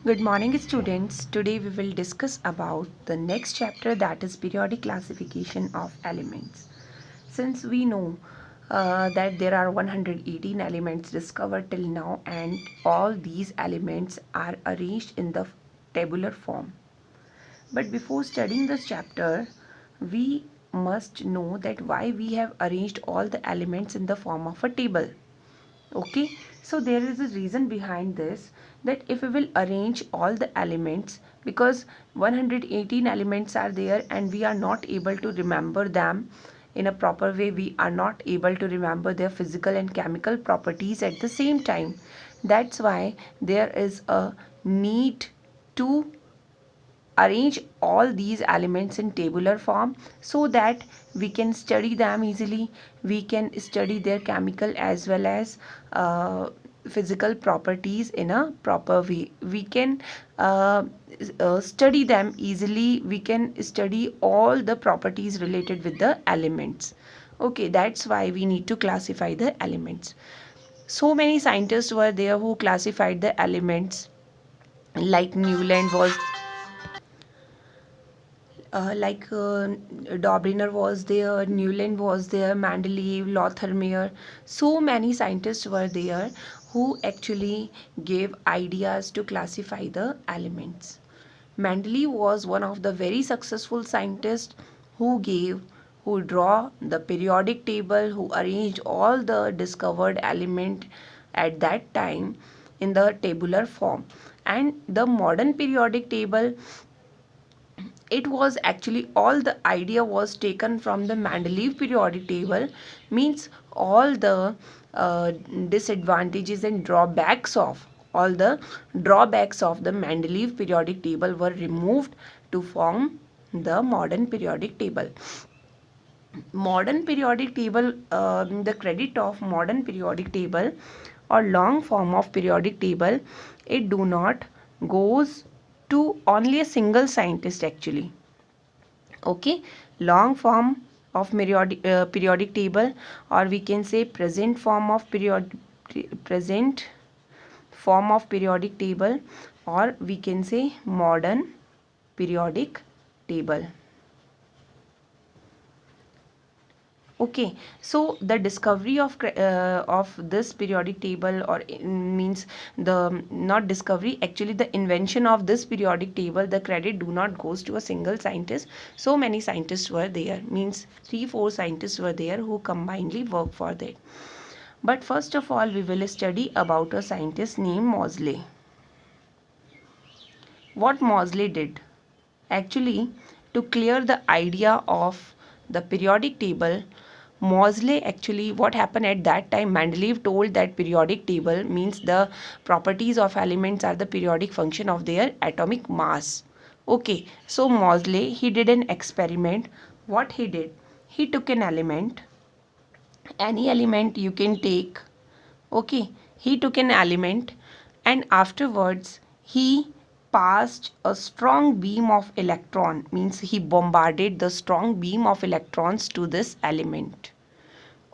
Good morning, students. Today we will discuss about the next chapter, that is periodic classification of elements. Since we know that there are 118 elements discovered till now, and all these elements are arranged in the tabular form. But before studying this chapter, we must know that why we have arranged all the elements in the form of a table. Okay, so there is a reason behind this, that if we will arrange all the elements, because 118 elements are there and we are not able to remember them in a proper way, we are not able to remember their physical and chemical properties at the same time. That's why there is a need to arrange all these elements in tabular form, so that we can study them easily. We can study their chemical as well as physical properties in a proper way. We can study them easily. We can study all the properties related with the elements. Okay, that's why we need to classify the elements. So many scientists were there who classified the elements, like Newland was Dobriner was there, Newland was there, Mendeleev, Lothar Meyer. So many scientists were there who actually gave ideas to classify the elements. Mendeleev was one of the very successful scientists who draw the periodic table, who arranged all the discovered element at that time in the tabular form. And the modern periodic table, it was actually, all the idea was taken from the Mendeleev periodic table. Means all the disadvantages and drawbacks of the Mendeleev periodic table were removed to form the modern periodic table. Modern periodic table, the credit of modern periodic table or long form of periodic table, it do not goes to only a single scientist actually. Okay, long form of periodic table, or we can say present form of periodic table, or we can say modern periodic table. Okay, so the discovery of this periodic table, or means the not discovery, actually the invention of this periodic table, the credit do not goes to a single scientist. So many scientists were there, means 3-4 scientists were there who combinedly work for that. But first of all, we will study about a scientist named Moseley. What Moseley did, actually, to clear the idea of the periodic table, Moseley, actually what happened at that time, Mendeleev told that periodic table means the properties of elements are the periodic function of their atomic mass. Okay, so Moseley, he did an experiment. What he did, he took an element, any element you can take. Okay, he took an element, and afterwards he passed a strong beam of electron, means he bombarded the strong beam of electrons to this element.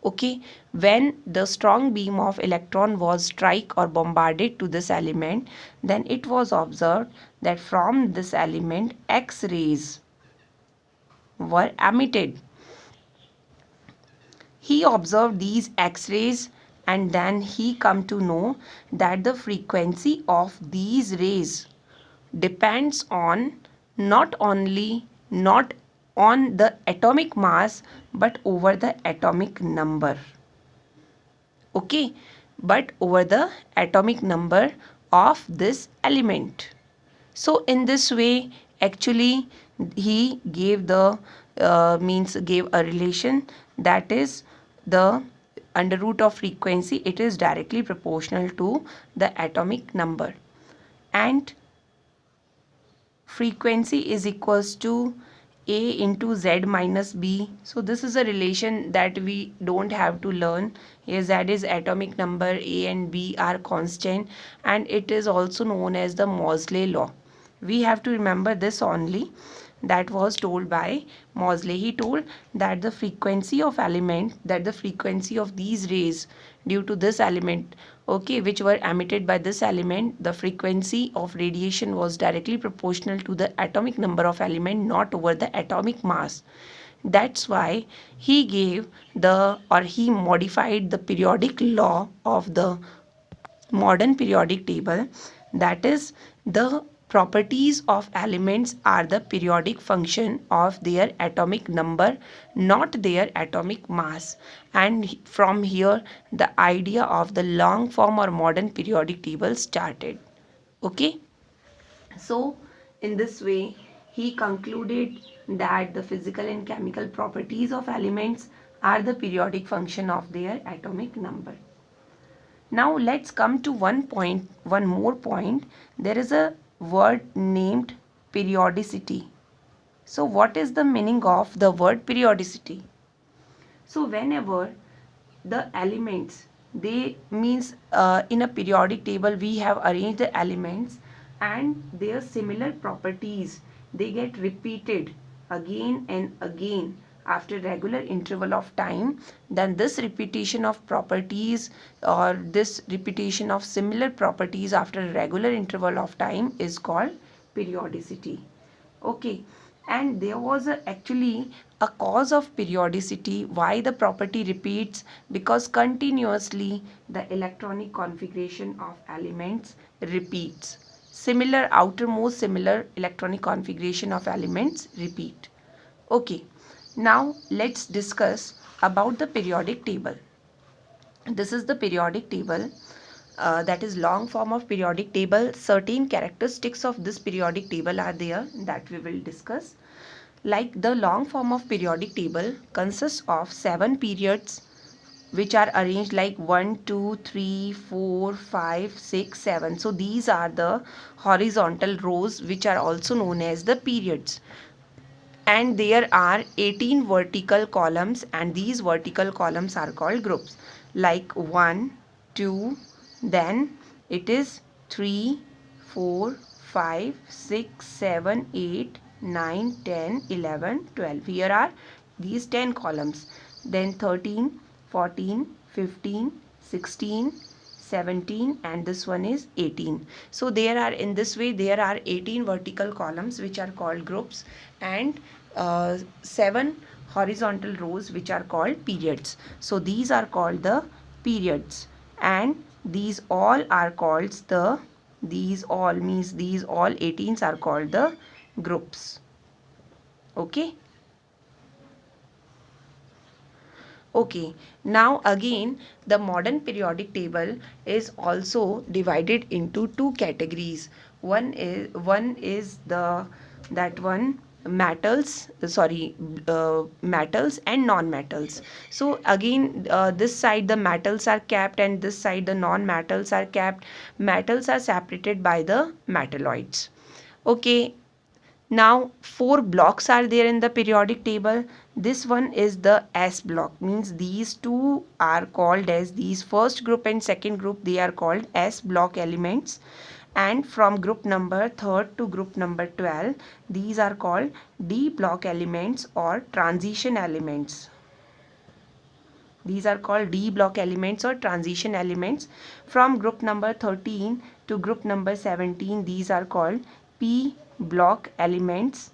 Okay, when the strong beam of electron was strike or bombarded to this element, then it was observed that from this element X-rays were emitted. He observed these X-rays, and then he come to know that the frequency of these rays depends on not on the atomic mass, but over the atomic number. Okay, but over the atomic number of this element. So in this way, actually he gave the gave a relation, that is the under root of frequency, it is directly proportional to the atomic number, and frequency is equals to a into z minus b. So this is a relation that we don't have to learn. Here z is atomic number, a and b are constant, and it is also known as the Moseley law. We have to remember this only. That was told by Moseley. He told that the frequency of these rays due to this element, okay, which were emitted by this element, the frequency of radiation was directly proportional to the atomic number of element, not over the atomic mass. That's why he gave he modified the periodic law of the modern periodic table, that is, the properties of elements are the periodic function of their atomic number, not their atomic mass. And from here the idea of the long form or modern periodic table started. Okay, so in this way he concluded that the physical and chemical properties of elements are the periodic function of their atomic number. Now let's come to one more point. There is a word named periodicity. So what is the meaning of the word periodicity? So whenever the elements, they means in a periodic table we have arranged the elements and their similar properties, they get repeated again and again after regular interval of time, then this repetition of properties or this repetition of similar properties after a regular interval of time is called periodicity. Okay, and there was actually a cause of periodicity why the property repeats, because continuously the electronic configuration of elements repeats. Similar outermost similar electronic configuration of elements repeat. Okay, now let's discuss about the periodic table. This is the periodic table, that is long form of periodic table. Certain characteristics of this periodic table are there that we will discuss. Like the long form of periodic table consists of 7 periods which are arranged like 1, 2, 3, 4, 5, 6, 7. So these are the horizontal rows which are also known as the periods. And there are 18 vertical columns, and these vertical columns are called groups, like 1, 2, then it is 3, 4, 5, 6, 7, 8, 9, 10, 11, 12. Here are these 10 columns. Then 13, 14, 15, 16, 17, and this one is 18. So there are, in this way there are 18 vertical columns which are called groups, and 7 horizontal rows which are called periods. So these are called the periods, and these all are called these all 18s are called the groups. Okay. Okay, now again the modern periodic table is also divided into two categories. One is the metals and non-metals. So again this side the metals are kept and this side the non-metals are kept. Metals are separated by the metalloids. Okay, now 4 blocks are there in the periodic table. This one is the S block, means these two are called as, these first group and second group, they are called S block elements. And from group number 3rd to group number 12, these are called D block elements or transition elements. These are called D block elements or transition elements. From group number 13 to group number 17, these are called P block elements,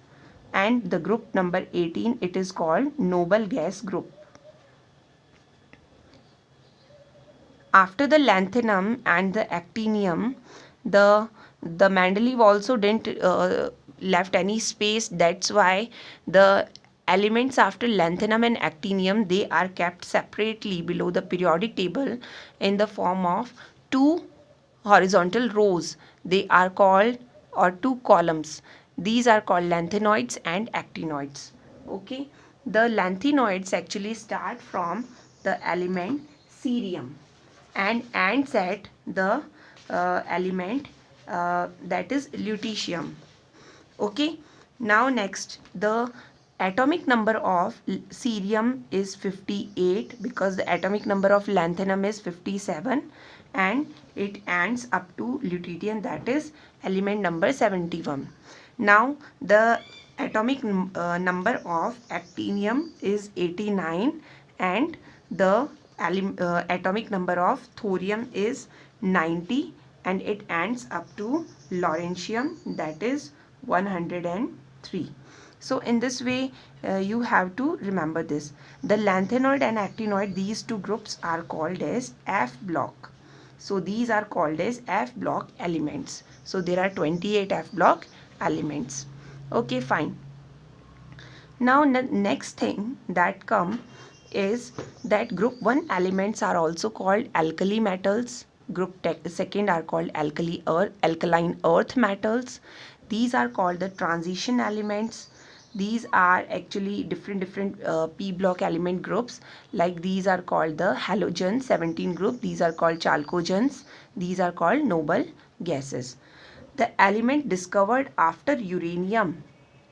and the group number 18, it is called noble gas group. After the lanthanum and the actinium, the Mendeleev also didn't left any space. That's why the elements after lanthanum and actinium, they are kept separately below the periodic table in the form of 2 horizontal rows. They are called, or 2 columns. These are called lanthanoids and actinoids. Okay, the lanthanoids actually start from the element cerium and ends at the element that is lutetium. Okay, now next, the atomic number of cerium is 58 because the atomic number of lanthanum is 57, and it ends up to lutetium, that is element number 71. Now the atomic number of actinium is 89, and the atomic number of thorium is 90 and it ends up to lawrencium, that is 103. So in this way you have to remember this. The lanthanoid and actinoid, these two groups are called as F block. So these are called as F block elements. So there are 28 F block elements. Okay, fine. Now next thing that come is that group 1 elements are also called alkali metals. Group second are called alkaline earth metals. These are called the transition elements. These are actually different p block element groups. Like these are called the halogen 17 group. These are called chalcogens. These are called noble gases. The element discovered after uranium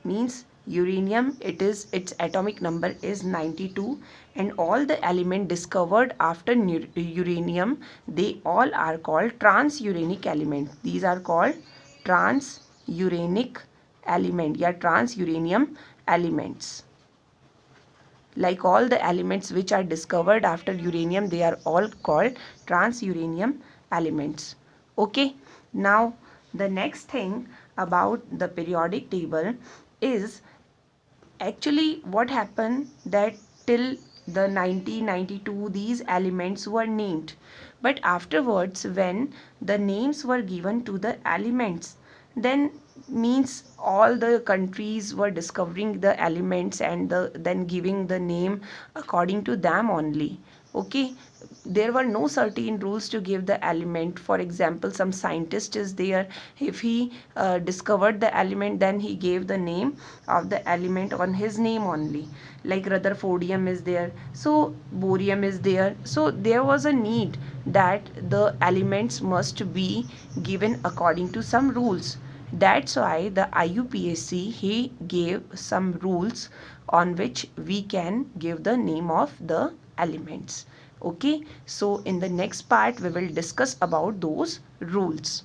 means uranium, its atomic number is 92, and all the element discovered after uranium, they all are called transuranic element. These are called transuranic element, yeah, transuranium elements. Like all the elements which are discovered after uranium, they are all called transuranium elements. Okay, now the next thing about the periodic table is actually what happened that till the 1992 these elements were named, but afterwards when the names were given to the elements, then means all the countries were discovering the elements and then giving the name according to them only. Okay, there were no certain rules to give the element. For example, some scientist is there, if he discovered the element, then he gave the name of the element on his name only. Like rutherfordium is there, so borium is there, so there was a need that the elements must be given according to some rules. That's why the IUPAC, he gave some rules on which we can give the name of the elements. Okay, so in the next part we will discuss about those rules.